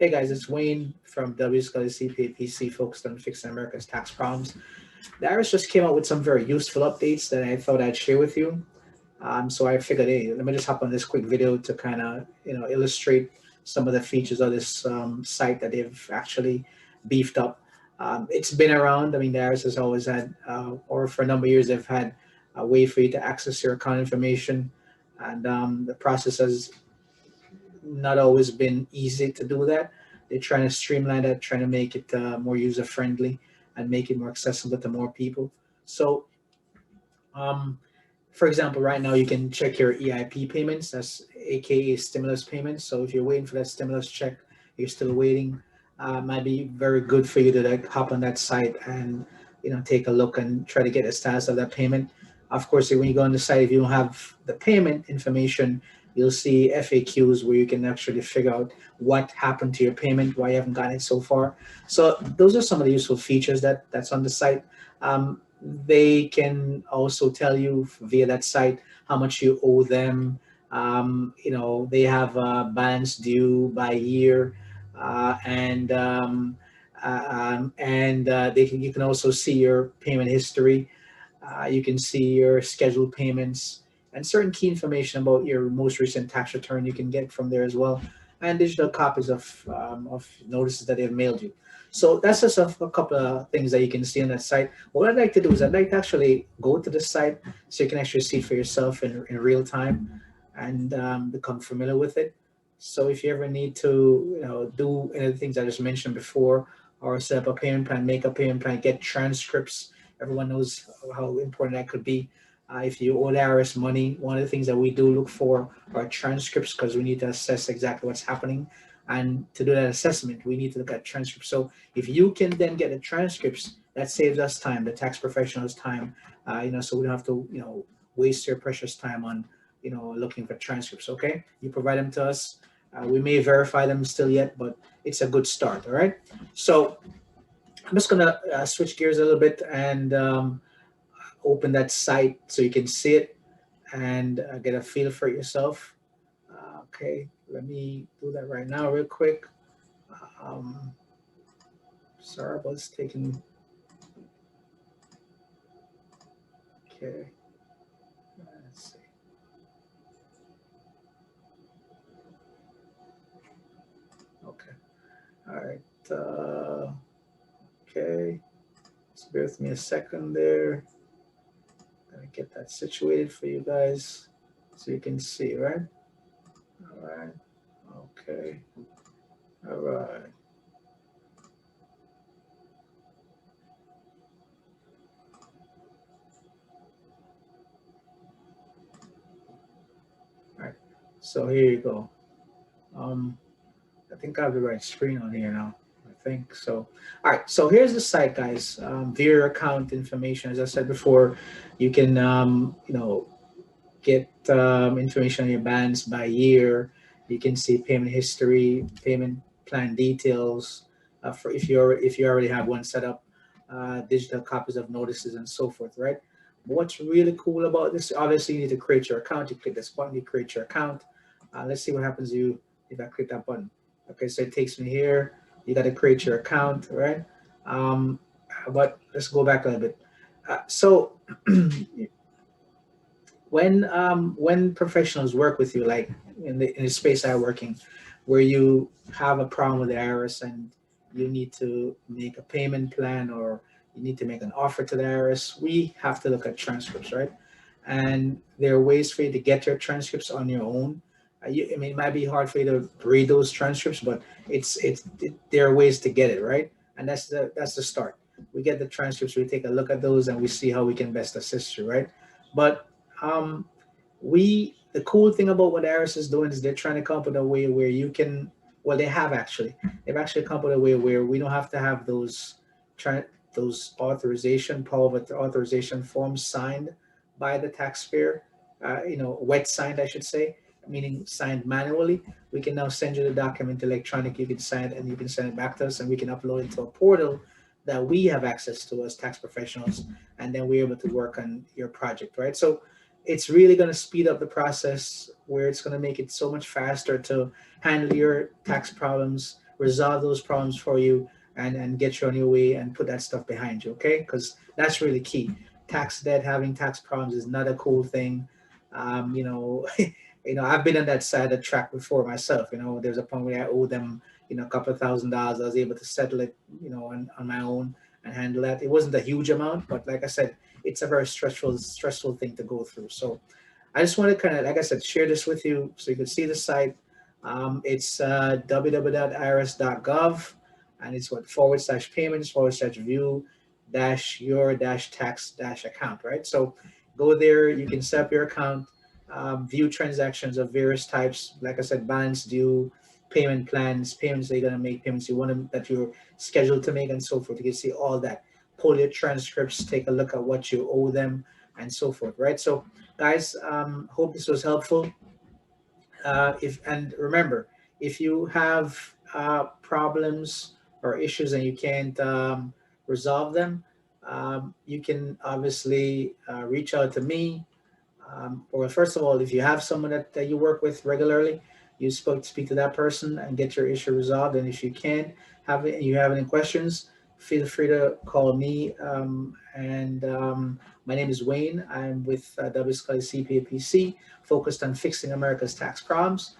Hey guys, it's Wayne from W Scully CPA focused on fixing America's tax problems. The IRS just came out with some very useful updates that I thought I'd share with you. So I figured, hey, let me just hop on this quick video to kind of illustrate some of the features of this site that they've actually beefed up. It's been around. I mean, the IRS has always had, or for a number of years, they've had a way for you to access your account information, and the process has not always been easy to do that. They're trying to streamline that, trying to make it more user friendly and make it more accessible to more people. So, um, for example, right now you can check your EIP payments, that's AKA stimulus payments. So if you're waiting for that stimulus check, you're still waiting, might be very good for you to like hop on that site and take a look and try to get the status of that payment. Of course, when you go on the site, if you don't have the payment information, you'll see FAQs where you can actually figure out what happened to your payment, why you haven't gotten it so far. So those are some of the useful features that's on the site. They can also tell you via that site how much you owe them. They have a balance due by year, and you can also see your payment history. You can see your scheduled payments and certain key information about your most recent tax return you can get from there as well, and digital copies of notices that they've mailed you. So that's just a couple of things that you can see on that site. What I'd like to do is I'd like to actually go to the site so you can actually see for yourself in real time and become familiar with it. So if you ever need to, do any of the things I just mentioned before, or set up a payment plan, make a payment plan, get transcripts. Everyone knows how important that could be. If you owe the IRS money, one of the things that we do look for are transcripts because we need to assess exactly what's happening. And to do that assessment, we need to look at transcripts. So if you can then get the transcripts, that saves us time, the tax professionals time, so we don't have to, waste your precious time on, looking for transcripts. Okay, you provide them to us. We may verify them still yet, but it's a good start. All right. So I'm just gonna switch gears a little bit and open that site so you can see it and get a feel for it yourself. Okay, let me do that right now, real quick. Um, Sorry about this taking. Okay, let's see. Okay, all right. Okay, just bear with me a second there. Gonna get that situated for you guys so you can see, right? All right. Okay. All right. All right. So here you go. Um, I think I have the right screen on here now. I think so. All right. So here's the site, guys. View your account information. As I said before, you can, get information on your balance by year. You can see payment history, payment plan details. For if you already have one set up, digital copies of notices and so forth, right? What's really cool about this? Obviously, you need to create your account. You click this button, you create your account. Let's see what happens to you if I click that button. Okay, so it takes me here. You got to create your account, right? Um, but let's go back a little bit. So when professionals work with you, like in the space I work in, where you have a problem with the IRS and you need to make a payment plan or you need to make an offer to the IRS, we have to look at transcripts, right? And there are ways for you to get your transcripts on your own. I mean, it might be hard for you to read those transcripts, but there are ways to get it, right? And that's the start. We get the transcripts, we take a look at those, and we see how we can best assist you, right? But um, the cool thing about what Aris is doing is they're trying to come up with a way where you can, well, they've actually come up with a way where we don't have to have try those authorization forms signed by the taxpayer, wet signed, I should say, meaning signed manually. We can now send you the document electronic. You can sign it and you can send it back to us, and we can upload it to a portal that we have access to as tax professionals, and then we're able to work on your project, right? So it's really going to speed up the process where it's going to make it so much faster to handle your tax problems resolve those problems for you, and get you on your way and put that stuff behind you, okay? Because that's really key. Tax debt, having tax problems is not a cool thing. You know, I've been on that side of the track before myself. There's a point where I owe them, a couple of $1,000s. I was able to settle it, on my own and handle that. It wasn't a huge amount, but like I said, it's a very stressful thing to go through. So I just want to kind of, like I said, share this with you so you can see the site. It's www.irs.gov, and it's what /payments /view your tax account, right? So go there, you can set up your account, view transactions of various types. Like I said, balance due, payment plans, payments that you're gonna make, payments you want to, that you're scheduled to make, and so forth. You can see all that. Pull your transcripts, take a look at what you owe them, and so forth, right? So guys, hope this was helpful. If and remember, if you have problems or issues and you can't resolve them, you can obviously reach out to me. Or first of all, if you have someone that you work with regularly, you speak to that person and get your issue resolved. And if you can't you have any questions, feel free to call me. And My name is Wayne. I'm with W. Scully CPA PC, focused on fixing America's tax problems.